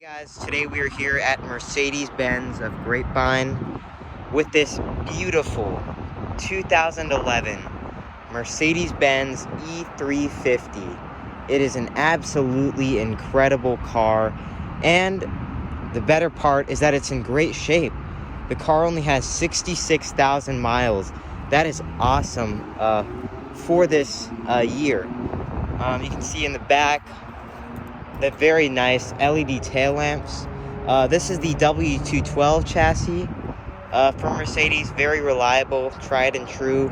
Guys, today we are here at Mercedes Benz of Grapevine with this beautiful 2011 Mercedes Benz E350. It is an absolutely incredible car, and the better part is that it's in great shape. The car only has 66,000 miles. That is awesome for this year. You can see in the back the very nice LED tail lamps. This is the W212 chassis from Mercedes. Very reliable, tried and true.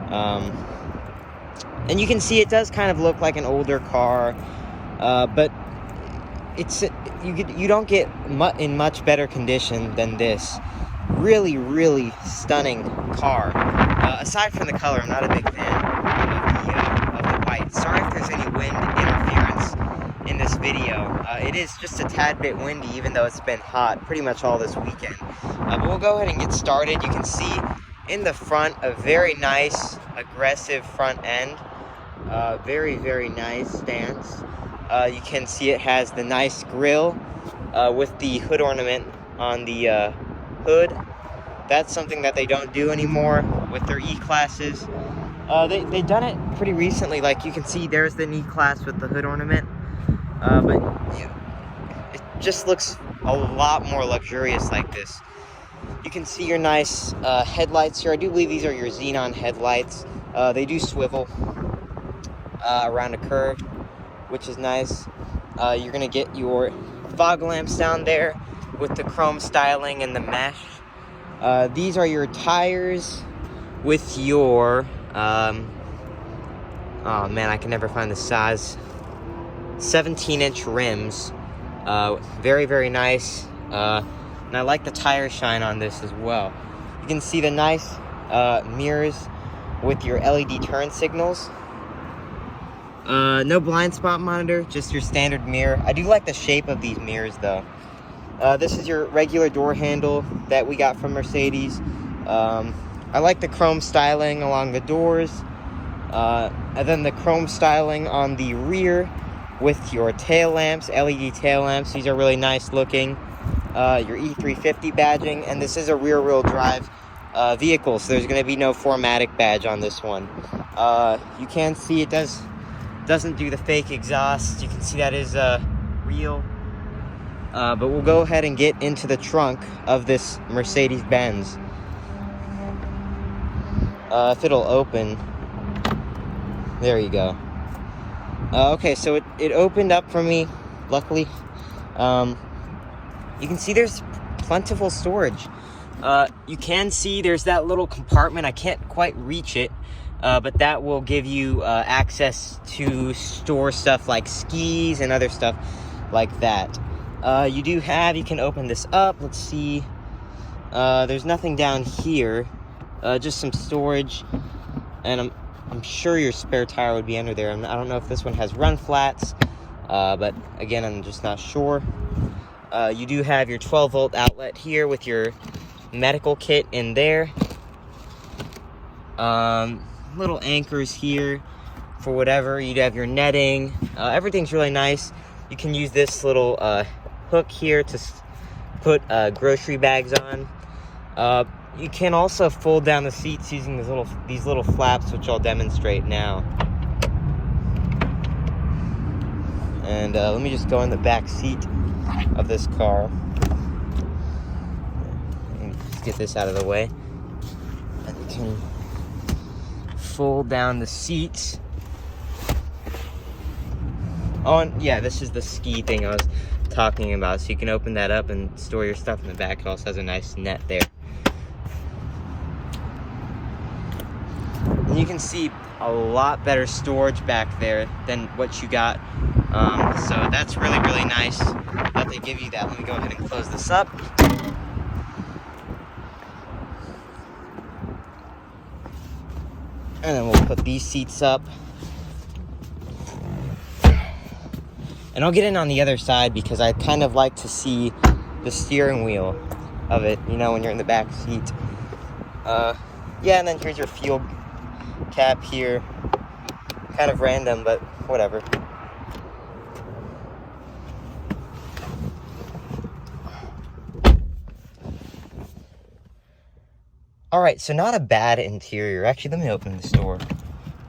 And you can see it does kind of look like an older car, but you don't get in much better condition than this. Really stunning car. Aside from the color, I'm not a big fan of the white. Sorry if there's any wind interference in this video. It is just a tad bit windy, even though it's been hot pretty much all this weekend. But we'll go ahead and get started. You can see in the front a very nice, aggressive front end. Very nice stance. You can see it has the nice grille with the hood ornament on the hood. That's something that they don't do anymore with their E-classes. They've done it pretty recently. Like you can see, there's the E-class with the hood ornament. But it just looks a lot more luxurious like this. You can see your nice headlights here. I do believe these are your xenon headlights. They do swivel around a curve, which is nice. You're gonna get your fog lamps down there with the chrome styling and the mesh. These are your tires with your oh man, I can never find the size. 17-inch rims. Very nice. And I like the tire shine on this as well. You can see the nice mirrors with your LED turn signals. No blind spot monitor, just your standard mirror. I do like the shape of these mirrors though. This is your regular door handle that we got from Mercedes. I like the chrome styling along the doors. And then the chrome styling on the rear with your tail lamps, LED tail lamps. These are really nice looking. Your E350 badging, and this is a rear-wheel drive vehicle, so there's going to be no 4MATIC badge on this one. You can see it doesn't do the fake exhaust. You can see that is real. But we'll go ahead and get into the trunk of this Mercedes Benz. If it'll open. There you go. Okay, so it opened up for me, luckily. You can see there's plentiful storage. You can see there's that little compartment. I can't quite reach it, but that will give you access to store stuff like skis and other stuff like that. You can open this up. Let's see. There's nothing down here, just some storage, and I'm sure your spare tire would be under there. I don't know if this one has run flats, but again, I'm just not sure. You do have your 12-volt outlet here with your medical kit in there. Little anchors here for whatever. You'd have your netting. Everything's really nice. You can use this little hook here to put grocery bags on. You can also fold down the seats using these little flaps, which I'll demonstrate now. And let me just go in the back seat of this car. Let's get this out of the way. And you can fold down the seats. Oh, and yeah, this is the ski thing I was talking about. So you can open that up and store your stuff in the back. It also has a nice net there. And you can see a lot better storage back there than what you got. So that's really nice that they give you that. Let me go ahead and close this up. And then we'll put these seats up. And I'll get in on the other side because I kind of like to see the steering wheel of it, you know, when you're in the back seat. Yeah, and then here's your fuel cap here. Kind of random, but whatever. All right, so not a bad interior. Actually, let me open this door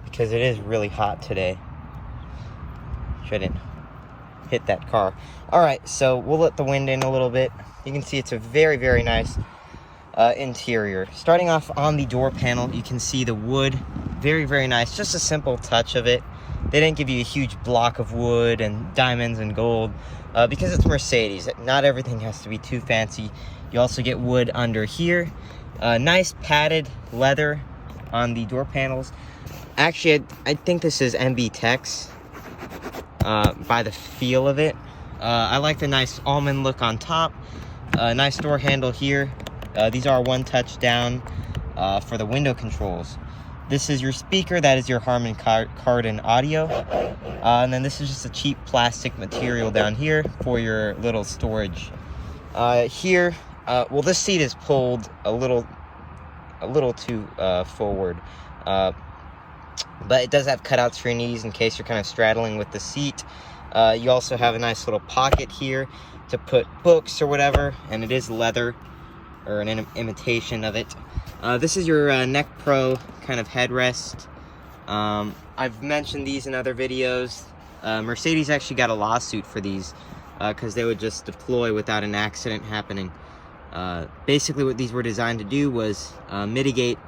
because it is really hot today. Shouldn't hit that car. All right, so we'll let the wind in a little bit. You can see it's a very, very nice interior. Starting off on the door panel, you can see the wood. Very, very nice. Just a simple touch of it. They didn't give you a huge block of wood and diamonds and gold because it's Mercedes. Not everything has to be too fancy. You also get wood under here. Nice padded leather on the door panels. Actually, I think this is MB Tex by the feel of it. I like the nice almond look on top. Nice door handle here. These are one touch down for the window controls. This is your speaker. That is your Harman Kardon audio. And then this is just a cheap plastic material down here for your little storage. Here, well, this seat is pulled a little too forward. But it does have cutouts for your knees in case you're kind of straddling with the seat. You also have a nice little pocket here to put books or whatever, and it is leather, or an imitation of it. This is your Neck Pro kind of headrest. I've mentioned these in other videos. Mercedes actually got a lawsuit for these because they would just deploy without an accident happening. Basically what these were designed to do was mitigate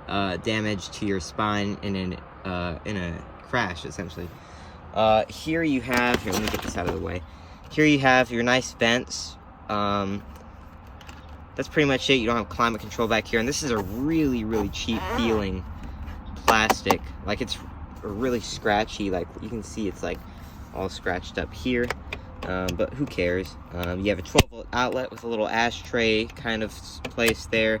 damage to your spine in a crash, essentially. Here you have, let me get this out of the way. Here you have your nice vents. That's pretty much it. You don't have climate control back here. And this is a really, really cheap feeling plastic. Like, it's really scratchy. Like, you can see it's like all scratched up here. But who cares? You have a 12-volt outlet with a little ashtray kind of place there.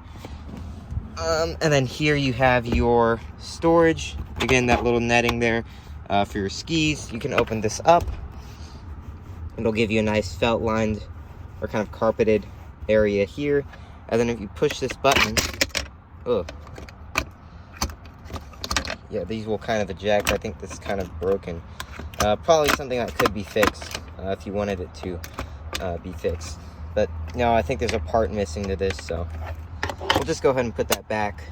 And then here you have your storage. Again, that little netting there for your skis. You can open this up. It'll give you a nice felt-lined or kind of carpeted area here. And then if you push this button, yeah, these will kind of eject. I think this is kind of broken. Probably something that could be fixed if you wanted it to be fixed. But no, I think there's a part missing to this, so we'll just go ahead and put that back.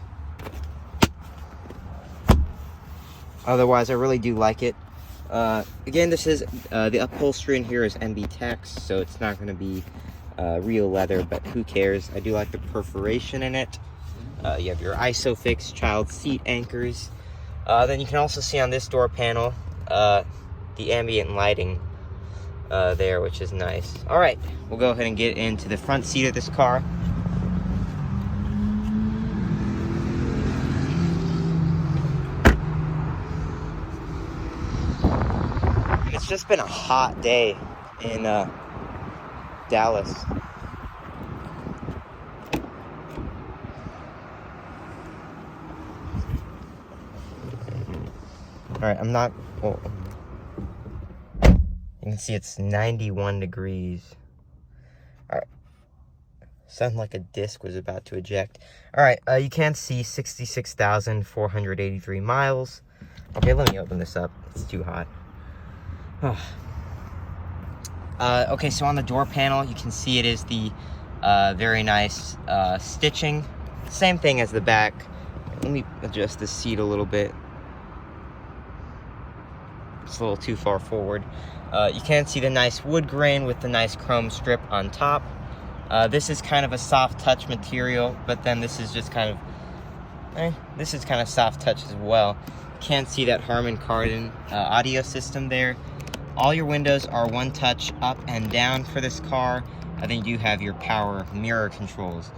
Otherwise, I really do like it. Again, this is the upholstery in here is MB Tex, so it's not going to be real leather, but who cares? I do like the perforation in it. You have your ISOFIX child seat anchors. Then you can also see on this door panel the ambient lighting there, which is nice. All right, we'll go ahead and get into the front seat of this car. It's just been a hot day in Dallas. Alright, well, you can see it's 91 degrees. Alright. Sounded like a disc was about to eject. Alright, you can see 66,483 miles. Okay, let me open this up. It's too hot. Okay, so on the door panel, you can see it is the very nice stitching. Same thing as the back. Let me adjust the seat a little bit. It's a little too far forward. You can see the nice wood grain with the nice chrome strip on top. This is kind of a soft touch material, but then this is just kind of, this is kind of soft touch as well. You can see that Harman Kardon audio system there. All your windows are one touch up and down for this car. And then you do have your power mirror controls.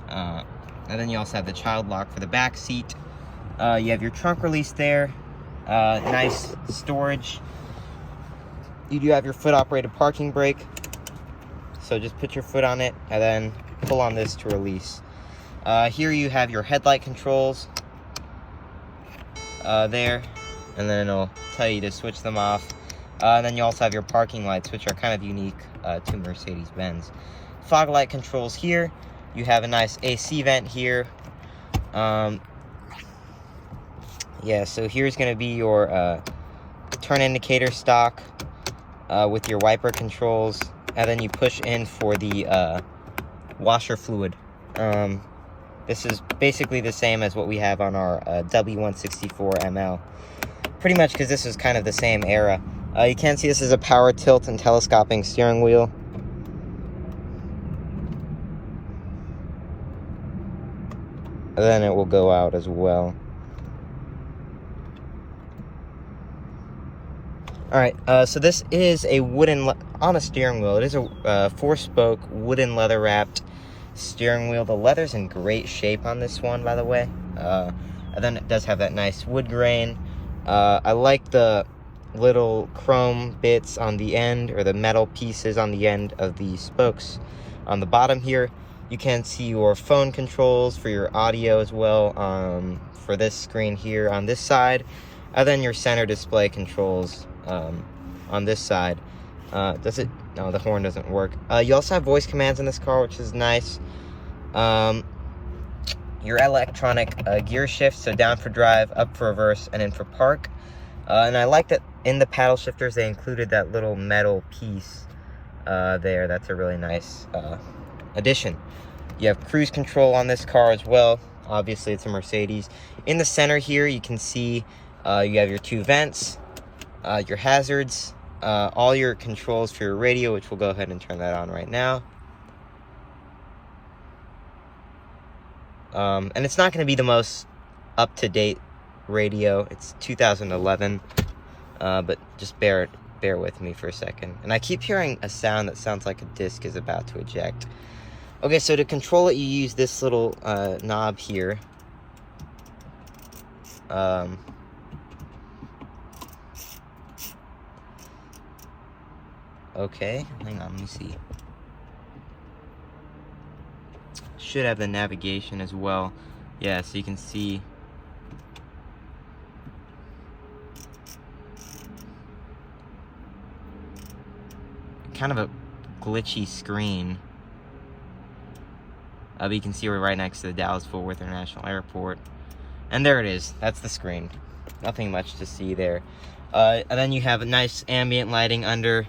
And then you also have the child lock for the back seat. You have your trunk release there. Nice storage. You do have your foot operated parking brake. So just put your foot on it and then pull on this to release. Here you have your headlight controls there. And then it'll tell you to switch them off. And then you also have your parking lights, which are kind of unique to Mercedes Benz. Fog light controls here. You have a nice AC vent here. Yeah, so here's going to be your turn indicator stock with your wiper controls. And then you push in for the washer fluid. This is basically the same as what we have on our W164 ML. Pretty much because this is kind of the same era. You can see this is a power tilt and telescoping steering wheel. And then it will go out as well. Alright, so this is a wooden, on a steering wheel, it is a 4-spoke wooden leather wrapped steering wheel. The leather's in great shape on this one, by the way. And then it does have that nice wood grain. I like the little chrome bits on the end, or the metal pieces on the end of the spokes on the bottom here. You can see your phone controls for your audio as well, for this screen here on this side, and then your center display controls on this side. Does it? No, the horn doesn't work. You also have voice commands in this car, which is nice. Your electronic gear shift, so down for drive, up for reverse, and in for park. And I like that in the paddle shifters they included that little metal piece there. That's a really nice addition. You have cruise control on this car as well. Obviously, it's a Mercedes. In the center here, you can see you have your 2 vents, your hazards, all your controls for your radio, which we'll go ahead and turn that on right now. And it's not going to be the most up-to-date radio. It's 2011, but just bear with me for a second. And I keep hearing a sound that sounds like a disc is about to eject. Okay, so to control it, you use this little knob here. Okay, hang on, let me see. Should have the navigation as well. Yeah, so you can see. Kind of a glitchy screen. But you can see we're right next to the Dallas-Fort Worth International Airport. And there it is. That's the screen. Nothing much to see there. And then you have a nice ambient lighting under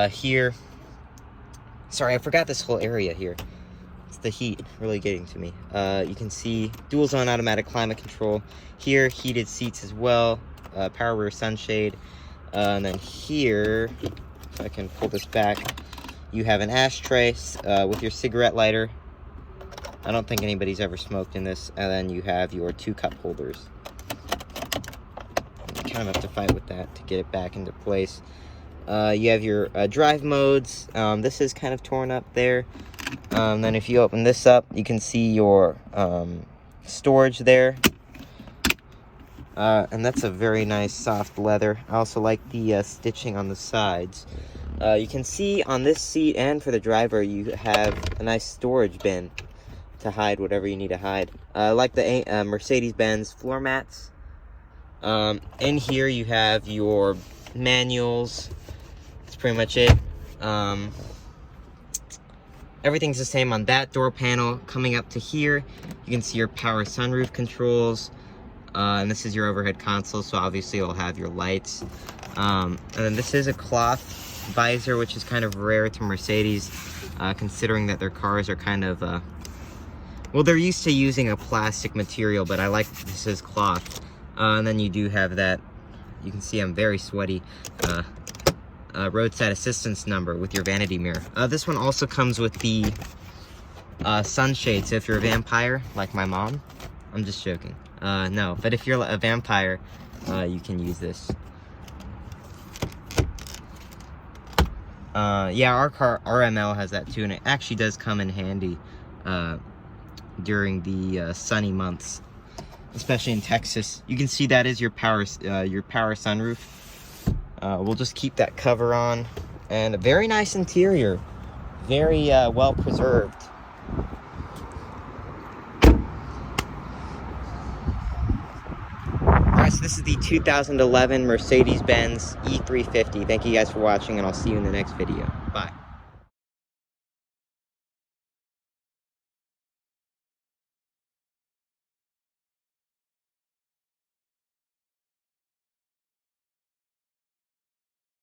here. Sorry, I forgot this whole area here. It's the heat really getting to me. You can see dual zone automatic climate control. Here, heated seats as well. Power rear sunshade. And then here, if I can pull this back, you have an ashtray with your cigarette lighter. I don't think anybody's ever smoked in this. And then you have your 2 cup holders. You kind of have to fight with that to get it back into place. You have your drive modes. This is kind of torn up there. Then if you open this up, you can see your storage there. And that's a very nice soft leather. I also like the stitching on the sides. You can see on this seat and for the driver, you have a nice storage bin to hide whatever you need to hide. I like the Mercedes Benz floor mats. In here you have your manuals. That's pretty much it. Everything's the same on that door panel. Coming up to here, you can see your power sunroof controls. And this is your overhead console, so obviously it'll have your lights. And then this is a cloth visor, which is kind of rare to Mercedes, considering that their cars are kind of, well, they're used to using a plastic material, but I like this is cloth. And then you do have that, you can see I'm very sweaty, roadside assistance number with your vanity mirror. This one also comes with the sunshade, so if you're a vampire, like my mom, I'm just joking. No, but if you're a vampire, you can use this. Yeah, our car, our ML has that too, and it actually does come in handy during the sunny months, especially in Texas. You can see that is your power sunroof. We'll just keep that cover on, and a very nice interior, very well preserved. Alright, so this is the 2011 Mercedes Benz E350. Thank you guys for watching, and I'll see you in the next video. Bye.